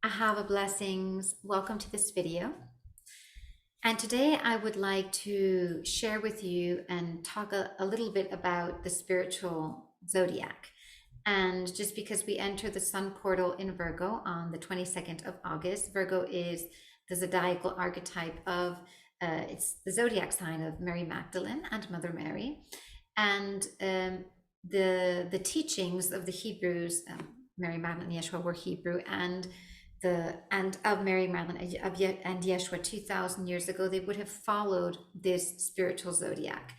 Ahava blessings. Welcome to this video. And today I would like to share with you and talk a little bit about the spiritual zodiac. And just because we enter the sun portal in Virgo on the 22nd of August, Virgo is the zodiacal archetype of, it's the zodiac sign of Mary Magdalene and Mother Mary. And the teachings of the Hebrews, Mary Magdalene and Yeshua were Hebrew, and of Mary Magdalene and Yeshua 2,000 years ago, they would have followed this spiritual zodiac.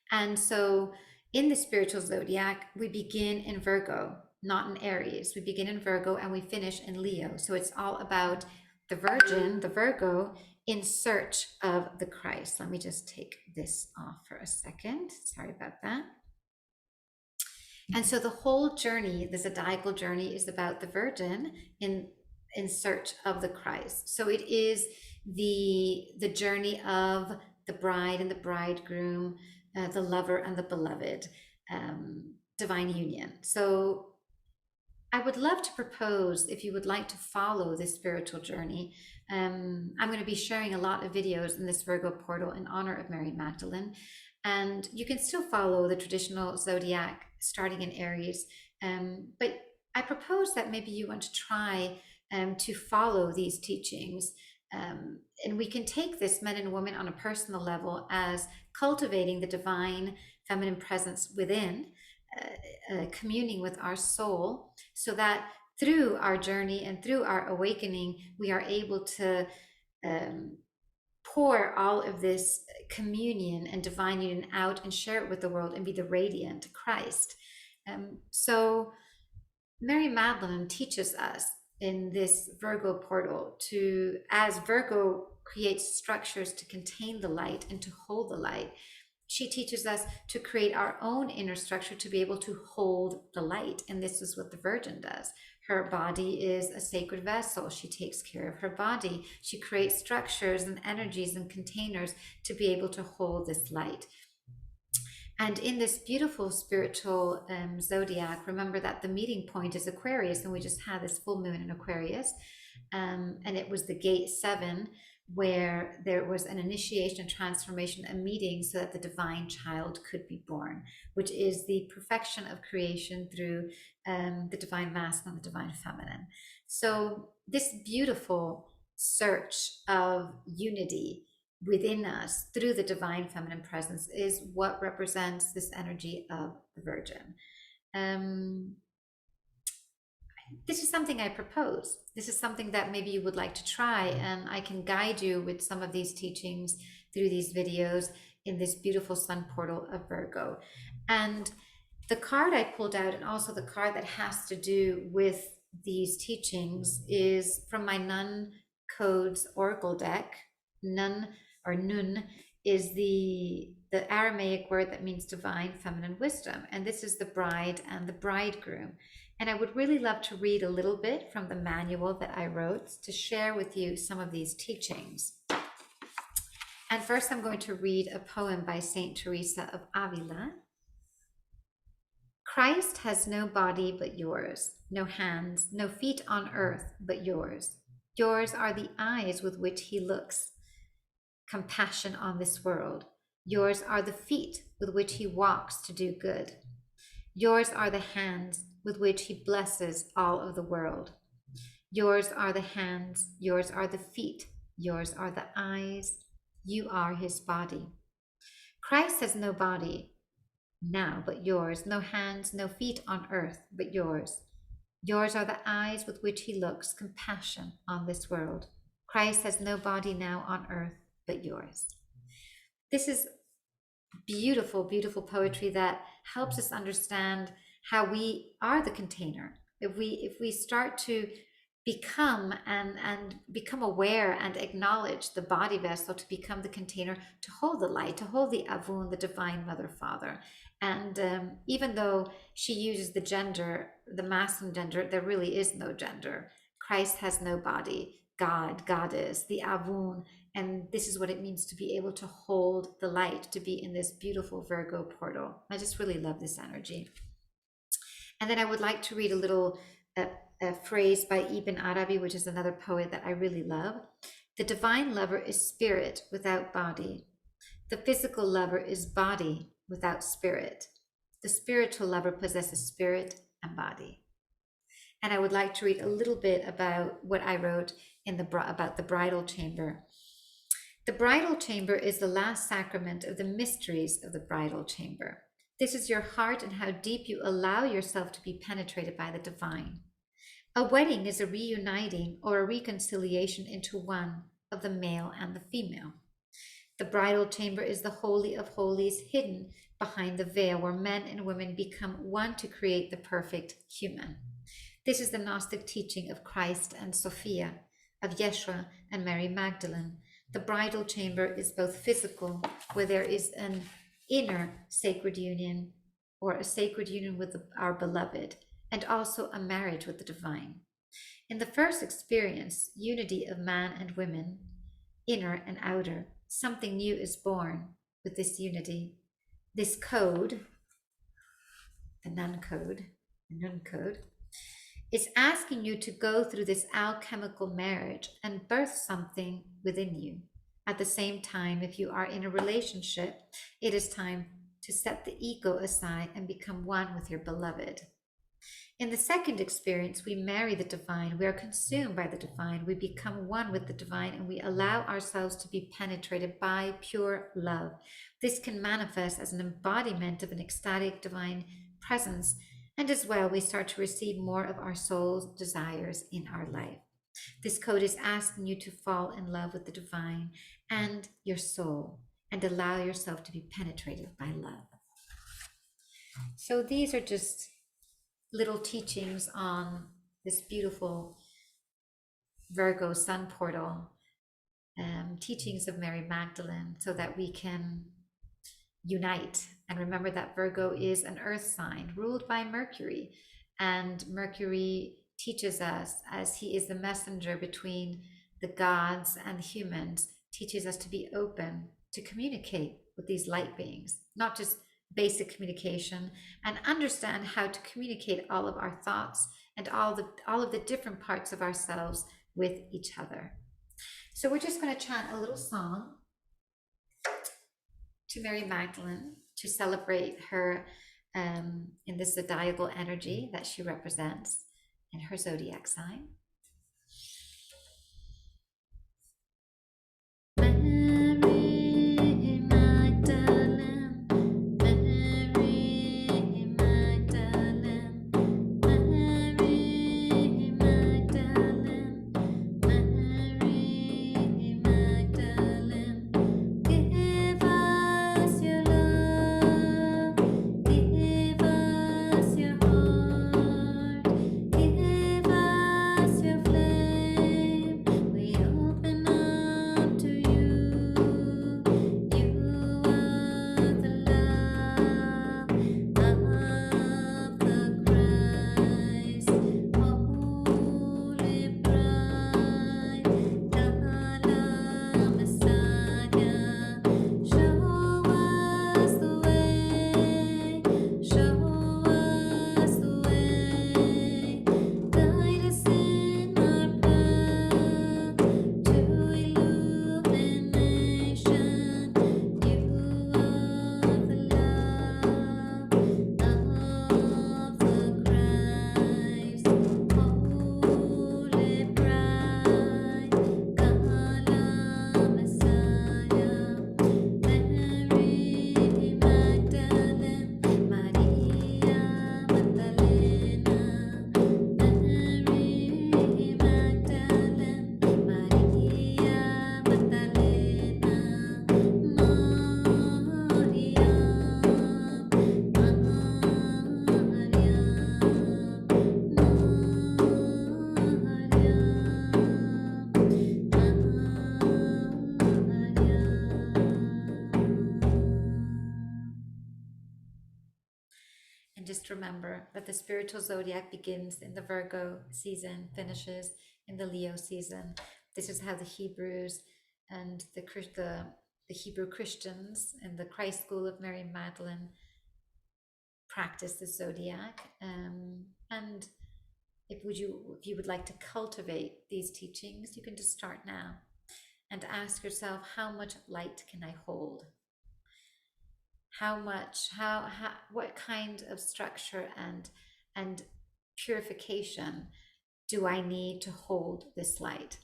And so in the spiritual zodiac, we begin in Virgo, not in Aries. We begin in Virgo and we finish in Leo. So it's all about the Virgin, the Virgo, in search of the Christ. Let me just take this off for a second. Sorry about that. And so the whole journey, the zodiacal journey, is about the Virgin in search of the Christ. So it is the journey of the bride and the bridegroom, the lover and the beloved, divine union. So I would love to propose, if you would like to follow this spiritual journey, I'm going to be sharing a lot of videos in this Virgo portal in honor of Mary Magdalene. And you can still follow the traditional zodiac starting in Aries. But I propose that maybe you want to try to follow these teachings. And we can take this, men and women, on a personal level as cultivating the divine feminine presence within, communing with our soul, so that through our journey and through our awakening, we are able to pour all of this communion and divine union out and share it with the world and be the radiant Christ. So Mary Magdalene teaches us in this Virgo portal to, as Virgo creates structures to contain the light and to hold the light, she teaches us to create our own inner structure to be able to hold the light. And this is what the Virgin does. Her body is a sacred vessel. She takes care of her body. She creates structures and energies and containers to be able to hold this light. And in this beautiful spiritual zodiac, remember that the meeting point is Aquarius, and we just had this full moon in Aquarius. And it was the gate 7, where there was an initiation, a transformation, a meeting so that the divine child could be born, which is the perfection of creation through the divine masculine and the divine feminine. So this beautiful search of unity within us through the divine feminine presence is what represents this energy of the Virgin. This is something I propose. This is something that maybe you would like to try, and I can guide you with some of these teachings through these videos in this beautiful sun portal of Virgo. And the card I pulled out, and also the card that has to do with these teachings, is from my Nun Codes Oracle deck. Nun, or Nun, is the Aramaic word that means divine feminine wisdom. And this is the bride and the bridegroom. And I would really love to read a little bit from the manual that I wrote to share with you some of these teachings. And first, I'm going to read a poem by Saint Teresa of Avila. Christ has no body but yours, no hands, no feet on earth but yours. Yours are the eyes with which he looks compassion on this world. Yours are the feet with which he walks to do good. Yours are the hands with which he blesses all of the world. Yours are the hands, yours are the feet, yours are the eyes, you are his body. Christ has no body now but yours, no hands, no feet on earth but yours. Yours are the eyes with which he looks compassion on this world. Christ has no body now on earth but yours. This is beautiful, beautiful poetry that helps us understand how we are the container. If we start to become and become aware and acknowledge the body vessel to become the container to hold the light, to hold the Avun, the divine mother father. And even though she uses the gender, the masculine gender, there really is no gender. Christ has no body. God is the Avun. And this is what it means to be able to hold the light, to be in this beautiful Virgo portal. I just really love this energy. And then I would like to read a little a phrase by Ibn Arabi, which is another poet that I really love. The divine lover is spirit without body. The physical lover is body without spirit. The spiritual lover possesses spirit and body. And I would like to read a little bit about what I wrote about the bridal chamber. The bridal chamber is the last sacrament of the mysteries of the bridal chamber. This is your heart and how deep you allow yourself to be penetrated by the divine. A wedding is a reuniting or a reconciliation into one of the male and the female. The bridal chamber is the holy of holies hidden behind the veil where men and women become one to create the perfect human. This is the Gnostic teaching of Christ and Sophia, of Yeshua and Mary Magdalene. The bridal chamber is both physical, where there is an inner sacred union or a sacred union with our beloved, and also a marriage with the divine. In the first experience, unity of man and women, inner and outer, something new is born with this unity. This code, the nun code, is asking you to go through this alchemical marriage and birth something within you. At the same time, if you are in a relationship, it is time to set the ego aside and become one with your beloved. In the second experience, we marry the divine. We are consumed by the divine. We become one with the divine, and we allow ourselves to be penetrated by pure love. This can manifest as an embodiment of an ecstatic divine presence. And as well, we start to receive more of our soul's desires in our life. This code is asking you to fall in love with the divine and your soul and allow yourself to be penetrated by love. So these are just little teachings on this beautiful Virgo sun portal, teachings of Mary Magdalene, so that we can unite. And remember that Virgo is an earth sign ruled by Mercury, and Mercury teaches us, as he is the messenger between the gods and humans, teaches us to be open to communicate with these light beings, not just basic communication, and understand how to communicate all of our thoughts and all of the different parts of ourselves with each other. So we're just going to chant a little song to Mary Magdalene to celebrate her in this zodiacal energy that she represents in her zodiac sign. Just remember that the spiritual zodiac begins in the Virgo season, finishes in the Leo season. This is how the Hebrews and the Hebrew Christians and the Christ School of Mary Magdalene practice the zodiac. And if you would like to cultivate these teachings, you can just start now and ask yourself, how much light can I hold? How much, what kind of structure and purification do I need to hold this light?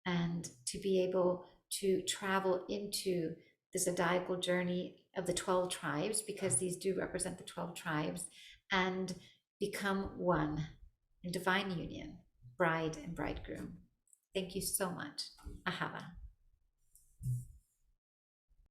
And to be able to travel into the zodiacal journey of the 12 tribes, because these do represent the 12 tribes, and become one in divine union, bride and bridegroom. Thank you so much. Ahava.